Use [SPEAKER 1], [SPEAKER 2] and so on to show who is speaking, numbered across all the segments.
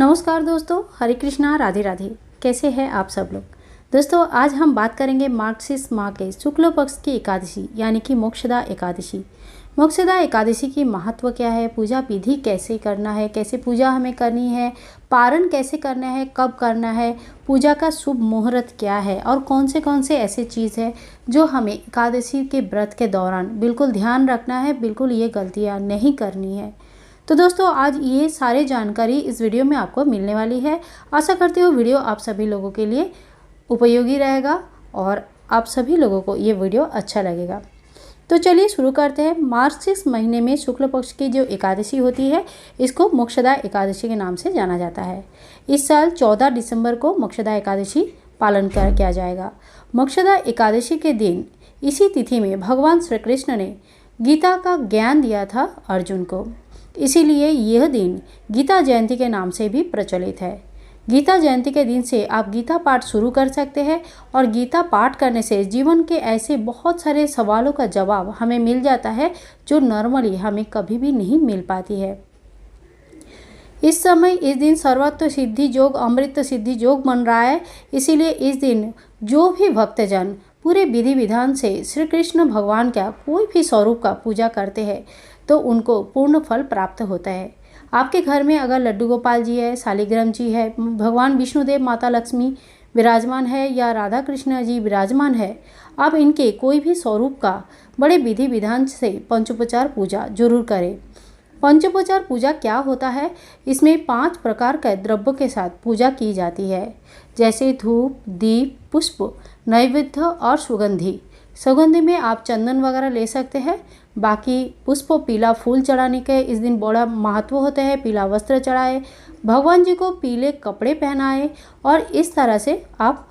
[SPEAKER 1] नमस्कार दोस्तों, हरे कृष्णा, राधे राधे। कैसे हैं आप सब लोग। दोस्तों आज हम बात करेंगे मार्गशीर्ष माह के शुक्ल पक्ष की एकादशी यानी कि मोक्षदा एकादशी। मोक्षदा एकादशी की महत्व क्या है, पूजा विधि कैसे करना है, कैसे पूजा हमें करनी है, पारण कैसे करना है, कब करना है, पूजा का शुभ मुहूर्त क्या है और कौन से ऐसे चीज़ है जो हमें एकादशी के व्रत के दौरान बिल्कुल ध्यान रखना है, बिल्कुल ये गलतियाँ नहीं करनी है। तो दोस्तों आज ये सारी जानकारी इस वीडियो में आपको मिलने वाली है। आशा करती हूँ वीडियो आप सभी लोगों के लिए उपयोगी रहेगा और आप सभी लोगों को ये वीडियो अच्छा लगेगा। तो चलिए शुरू करते हैं। मार्गशीर्ष महीने में शुक्ल पक्ष की जो एकादशी होती है इसको मोक्षदा एकादशी के नाम से जाना जाता है। इस साल 14 दिसंबर को मोक्षदा एकादशी पालन किया जाएगा। मोक्षदा एकादशी के दिन इसी तिथि में भगवान श्री कृष्ण ने गीता का ज्ञान दिया था अर्जुन को, इसीलिए यह दिन गीता जयंती के नाम से भी प्रचलित है। गीता जयंती के दिन से आप गीता पाठ शुरू कर सकते हैं और गीता पाठ करने से जीवन के ऐसे बहुत सारे सवालों का जवाब हमें मिल जाता है जो नॉर्मली हमें कभी भी नहीं मिल पाती है। इस समय इस दिन सर्वत्र सिद्धि योग, अमृत सिद्धि योग बन रहा है, इसीलिए इस दिन जो भी भक्तजन पूरे विधि विधान से श्री कृष्ण भगवान का कोई भी स्वरूप का पूजा करते हैं तो उनको पूर्ण फल प्राप्त होता है। आपके घर में अगर लड्डू गोपाल जी है, शालिग्राम जी है, भगवान विष्णुदेव, माता लक्ष्मी विराजमान है या राधा कृष्ण जी विराजमान है, आप इनके कोई भी स्वरूप का बड़े विधि विधान से पंचोपचार पूजा जरूर करें। पंचोपचार पूजा क्या होता है, इसमें 5 प्रकार के द्रव्य के साथ पूजा की जाती है, जैसे धूप, दीप, पुष्प, नैवेद्य और सुगंधि में आप चंदन वगैरह ले सकते हैं। बाकी पुष्प, पीला फूल चढ़ाने के इस दिन बड़ा महत्व होता है। पीला वस्त्र चढ़ाए, भगवान जी को पीले कपड़े पहनाए और इस तरह से आप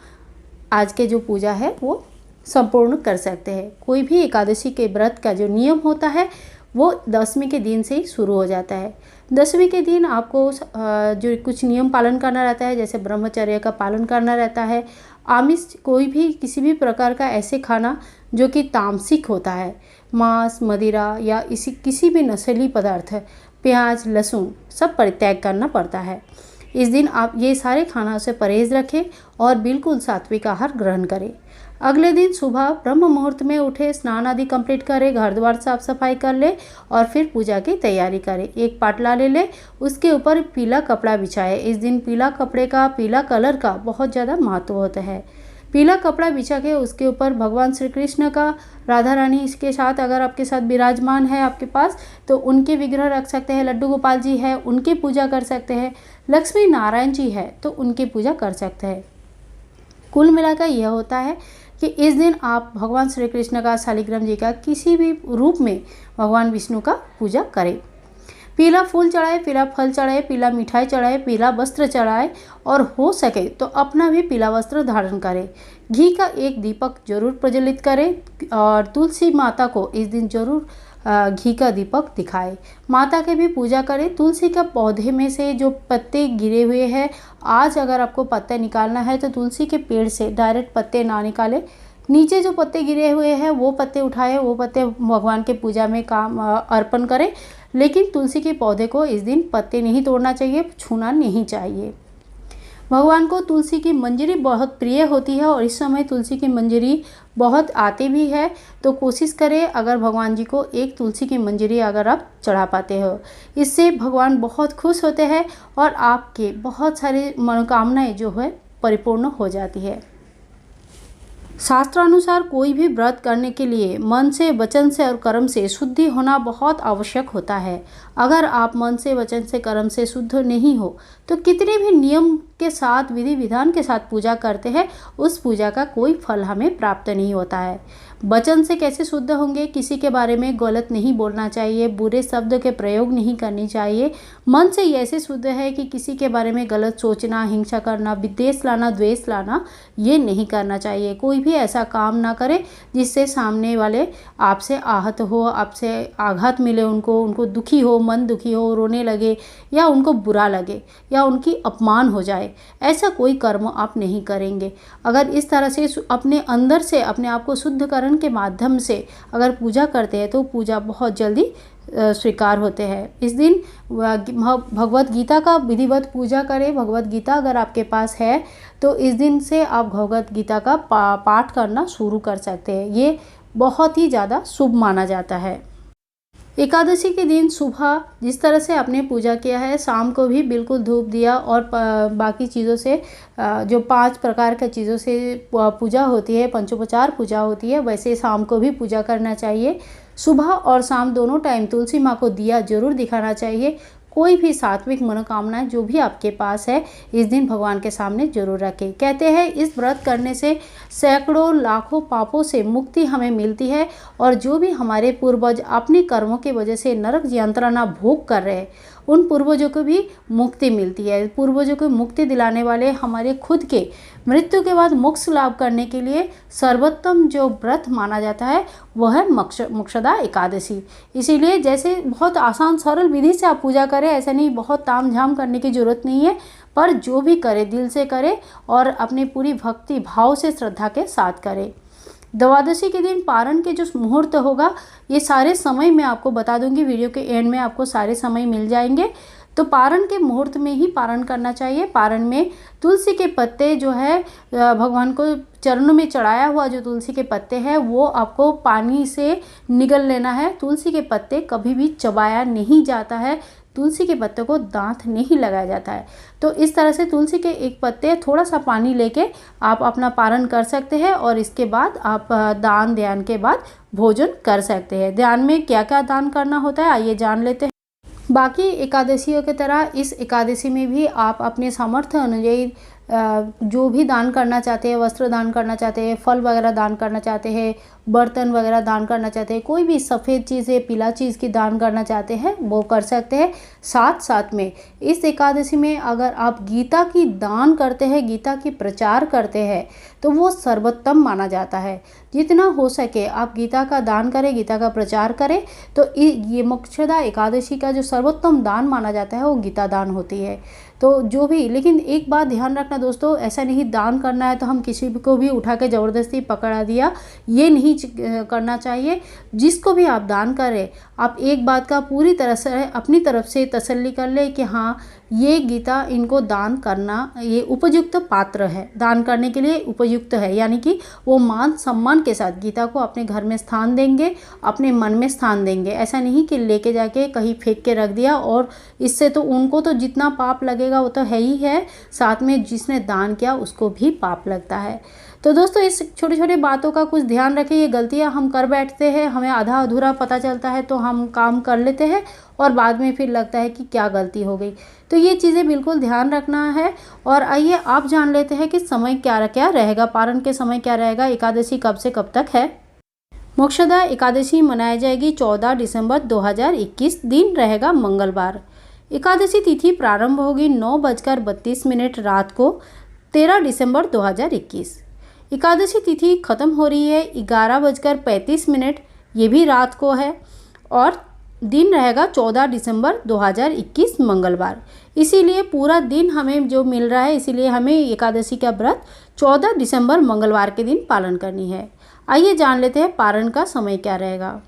[SPEAKER 1] आज के जो पूजा है वो संपूर्ण कर सकते हैं। कोई भी एकादशी के व्रत का जो नियम होता है वो दशमी के दिन से ही शुरू हो जाता है। दशमी के दिन आपको जो कुछ नियम पालन करना रहता है, जैसे ब्रह्मचर्य का पालन करना रहता है। आमिष कोई भी किसी भी प्रकार का ऐसे खाना जो कि तामसिक होता है, मांस, मदिरा या किसी भी नशीली पदार्थ, प्याज, लहसुन सब परित्याग करना पड़ता है। इस दिन आप ये सारे खाना से परहेज रखें और बिल्कुल सात्विक आहार ग्रहण करें। अगले दिन सुबह ब्रह्म मुहूर्त में उठे, स्नान आदि कंप्लीट करें, घर द्वार साफ सफाई कर ले और फिर पूजा की तैयारी करें। एक पाटला ले ले, उसके ऊपर पीला कपड़ा बिछाए। इस दिन पीला कपड़े का, पीला कलर का बहुत ज़्यादा महत्व होता है। पीला कपड़ा बिछा के उसके ऊपर भगवान श्री कृष्ण का, राधा रानी इसके साथ अगर आपके साथ विराजमान है आपके पास तो उनके विग्रह रख सकते हैं। लड्डू गोपाल जी है उनकी पूजा कर सकते हैं। लक्ष्मी नारायण जी है तो उनकी पूजा कर सकते हैं। कुल मिलाकर यह होता है कि इस दिन आप भगवान श्री कृष्ण का, शालिग्राम जी का किसी भी रूप में भगवान विष्णु का पूजा करें। पीला फूल चढ़ाए, पीला फल चढ़ाए, पीला मिठाई चढ़ाए, पीला वस्त्र चढ़ाए और हो सके तो अपना भी पीला वस्त्र धारण करें। घी का एक दीपक जरूर प्रज्वलित करें और तुलसी माता को इस दिन जरूर घी का दीपक दिखाए। माता की भी पूजा करें। तुलसी का पौधे में से जो पत्ते गिरे हुए हैं, आज अगर आपको पत्ते निकालना है तो तुलसी के पेड़ से डायरेक्ट पत्ते ना निकालें, नीचे जो पत्ते गिरे हुए हैं वो पत्ते उठाए, वो पत्ते भगवान के पूजा में काम अर्पण करें। लेकिन तुलसी के पौधे को इस दिन पत्ते नहीं तोड़ना चाहिए, छूना नहीं चाहिए। भगवान को तुलसी की मंजरी बहुत प्रिय होती है और इस समय तुलसी की मंजरी बहुत आती भी है, तो कोशिश करें अगर भगवान जी को एक तुलसी की मंजरी अगर आप चढ़ा पाते हो, इससे भगवान बहुत खुश होते हैं और आपके बहुत सारे मनोकामनाएं जो है परिपूर्ण हो जाती है। शास्त्रानुसार कोई भी व्रत करने के लिए मन से, वचन से और कर्म से शुद्धि होना बहुत आवश्यक होता है। अगर आप मन से, वचन से, कर्म से शुद्ध नहीं हो तो कितने भी नियम के साथ, विधि विधान के साथ पूजा करते हैं, उस पूजा का कोई फल हमें प्राप्त नहीं होता है। वचन से कैसे शुद्ध होंगे, किसी के बारे में गलत नहीं बोलना चाहिए, बुरे शब्द के प्रयोग नहीं करनी चाहिए। मन से ऐसे शुद्ध है कि किसी के बारे में गलत सोचना, हिंसा करना, विद्वेष लाना, द्वेष लाना ये नहीं करना चाहिए। कोई भी ऐसा काम ना करे जिससे सामने वाले आपसे आहत हो, आपसे आघात मिले, उनको दुखी हो, मन दुखी हो, रोने लगे या उनको बुरा लगे या उनकी अपमान हो जाए, ऐसा कोई कर्म आप नहीं करेंगे। अगर इस तरह से अपने अंदर से अपने आप को शुद्धकरण के माध्यम से अगर पूजा करते हैं तो पूजा बहुत जल्दी स्वीकार होते हैं। इस दिन भगवत गीता का विधिवत पूजा करें। भगवत गीता अगर आपके पास है तो इस दिन से आप भगवत गीता का पाठ करना शुरू कर सकते हैं। ये बहुत ही ज़्यादा शुभ माना जाता है। एकादशी के दिन सुबह जिस तरह से आपने पूजा किया है, शाम को भी बिल्कुल धूप दिया और बाकी चीज़ों से जो 5 प्रकार के चीज़ों से पूजा होती है, पंचोपचार पूजा होती है, वैसे शाम को भी पूजा करना चाहिए। सुबह और शाम दोनों टाइम तुलसी माँ को दिया जरूर दिखाना चाहिए। कोई भी सात्विक मनोकामनाएं जो भी आपके पास है इस दिन भगवान के सामने जरूर रखें। कहते हैं इस व्रत करने से सैकड़ों लाखों पापों से मुक्ति हमें मिलती है और जो भी हमारे पूर्वज अपने कर्मों की वजह से नरक यंत्रणा भोग कर रहे हैं उन पूर्वजों को भी मुक्ति मिलती है। पूर्वजों को मुक्ति दिलाने वाले हमारे खुद के मृत्यु के बाद मोक्ष लाभ करने के लिए सर्वोत्तम जो व्रत माना जाता है वह है मोक्षदा एकादशी। इसीलिए जैसे बहुत आसान सरल विधि से आप पूजा करें, ऐसा नहीं बहुत तामझाम करने की जरूरत नहीं है, पर जो भी करे दिल से करे और अपनी पूरी भक्ति भाव से श्रद्धा के साथ करे। द्वादशी के दिन पारण के जो मुहूर्त होगा ये सारे समय मैं आपको बता दूंगी, वीडियो के एंड में आपको सारे समय मिल जाएंगे। तो पारण के मुहूर्त में ही पारण करना चाहिए। पारण में तुलसी के पत्ते जो है भगवान को चरणों में चढ़ाया हुआ जो तुलसी के पत्ते हैं वो आपको पानी से निगल लेना है। तुलसी के पत्ते कभी भी चबाया नहीं जाता है, तुलसी के पत्ते को दांत नहीं लगाया जाता है। तो इस तरह से तुलसी के एक पत्ते थोड़ा सा पानी लेके आप अपना पारण कर सकते हैं और इसके बाद आप दान ध्यान के बाद भोजन कर सकते हैं। ध्यान में क्या क्या दान करना होता है आइए जान लेते हैं। बाकी एकादशियों की तरह इस एकादशी में भी आप अपने सामर्थ्य अनुयायी जो भी दान करना चाहते हैं, वस्त्र दान करना चाहते हैं, फल वगैरह दान करना चाहते हैं, बर्तन वगैरह दान करना चाहते हैं, कोई भी सफ़ेद चीज़ है पीला चीज़ की दान करना चाहते हैं वो कर सकते हैं। साथ साथ में इस एकादशी में अगर आप गीता की दान करते हैं, गीता की प्रचार करते हैं तो वो सर्वोत्तम माना जाता है। जितना हो सके आप गीता का दान करें, गीता का प्रचार करें। तो ये मोक्षदा एकादशी का जो सर्वोत्तम दान माना जाता है वो गीता दान होती है। तो जो भी, लेकिन एक बात ध्यान रखना दोस्तों, ऐसा नहीं दान करना है तो हम किसी को भी उठा के ज़बरदस्ती पकड़ा दिया, ये नहीं करना चाहिए। जिसको भी आप दान करें आप एक बात का पूरी तरह से अपनी तरफ से तसल्ली कर ले कि हाँ ये गीता इनको दान करना ये उपयुक्त पात्र है, दान करने के लिए उपयुक्त है, यानी कि वो मान सम्मान के साथ गीता को अपने घर में स्थान देंगे, अपने मन में स्थान देंगे। ऐसा नहीं कि लेके जाके कहीं फेंक के रख दिया और इससे तो उनको तो जितना पाप लगेगा वो तो है ही है, साथ में जिसने दान किया उसको भी पाप लगता है। तो दोस्तों इस छोटी छोटी बातों का कुछ ध्यान रखें। ये गलतियां हम कर बैठते हैं, हमें आधा अधूरा पता चलता है तो हम काम कर लेते हैं और बाद में फिर लगता है कि क्या गलती हो गई। तो ये चीज़ें बिल्कुल ध्यान रखना है। और आइए आप जान लेते हैं कि समय क्या क्या रहेगा, पारण के समय क्या रहेगा, एकादशी कब से कब तक है। मोक्षदा एकादशी मनाई जाएगी 14 दिसंबर 2021, दिन रहेगा मंगलवार। एकादशी तिथि प्रारंभ होगी 9:32 रात को 13 दिसंबर 2021। एकादशी तिथि खत्म हो रही है 11:35, ये भी रात को है और दिन रहेगा 14 दिसंबर 2021 मंगलवार। इसीलिए पूरा दिन हमें जो मिल रहा है, इसीलिए हमें एकादशी का व्रत 14 दिसंबर मंगलवार के दिन पालन करनी है। आइए जान लेते हैं पारण का समय क्या रहेगा।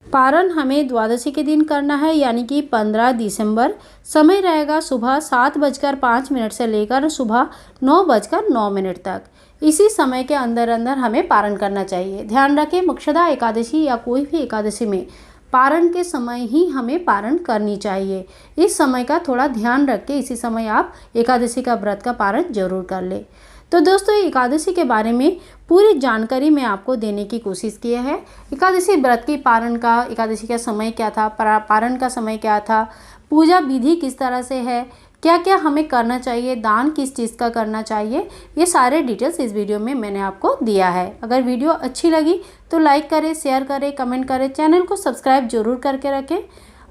[SPEAKER 1] पारण हमें द्वादशी के दिन करना है यानी कि 15 दिसंबर। समय रहेगा सुबह 7:05 से लेकर सुबह 9:09 तक। इसी समय के अंदर अंदर हमें पारण करना चाहिए। ध्यान रखें मोक्षदा एकादशी या कोई भी एकादशी में पारण के समय ही हमें पारण करनी चाहिए। इस समय का थोड़ा ध्यान रख के इसी समय आप एकादशी का व्रत का पारण जरूर कर ले। तो दोस्तों एकादशी के बारे में पूरी जानकारी मैं आपको देने की कोशिश की है। एकादशी व्रत की पारण का, एकादशी का समय क्या था, पारण का समय क्या था, पूजा विधि किस तरह से है, क्या क्या हमें करना चाहिए, दान किस चीज़ का करना चाहिए, ये सारे डिटेल्स इस वीडियो में मैंने आपको दिया है। अगर वीडियो अच्छी लगी तो लाइक करें, शेयर करें, कमेंट करें, चैनल को सब्सक्राइब जरूर करके रखें।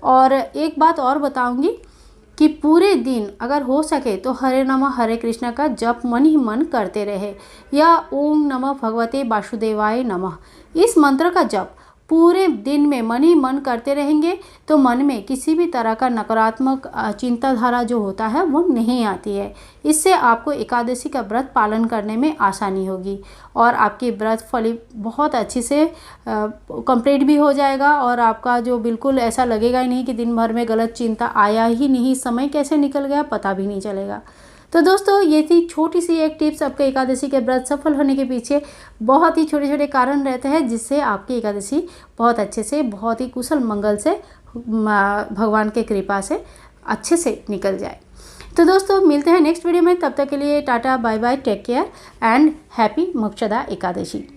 [SPEAKER 1] और एक बात और बताऊंगी कि पूरे दिन अगर हो सके तो हरे नमः हरे कृष्णा का जप मन ही मन करते रहे या ओम नमः भगवते वासुदेवाय नमः, इस मंत्र का जप पूरे दिन में मन ही मन करते रहेंगे तो मन में किसी भी तरह का नकारात्मक चिंताधारा जो होता है वो नहीं आती है। इससे आपको एकादशी का व्रत पालन करने में आसानी होगी और आपकी व्रत फली बहुत अच्छे से कंप्लीट भी हो जाएगा और आपका जो बिल्कुल ऐसा लगेगा ही नहीं कि दिन भर में गलत चिंता आया ही नहीं, समय कैसे निकल गया पता भी नहीं चलेगा। तो दोस्तों ये थी छोटी सी एक टिप्स। आपके एकादशी के व्रत सफल होने के पीछे बहुत ही छोटे छोटे कारण रहते हैं जिससे आपकी एकादशी बहुत अच्छे से, बहुत ही कुशल मंगल से, भगवान के कृपा से अच्छे से निकल जाए। तो दोस्तों मिलते हैं नेक्स्ट वीडियो में, तब तक के लिए tata bye bye, take care and happy Mokshada Ekadashi.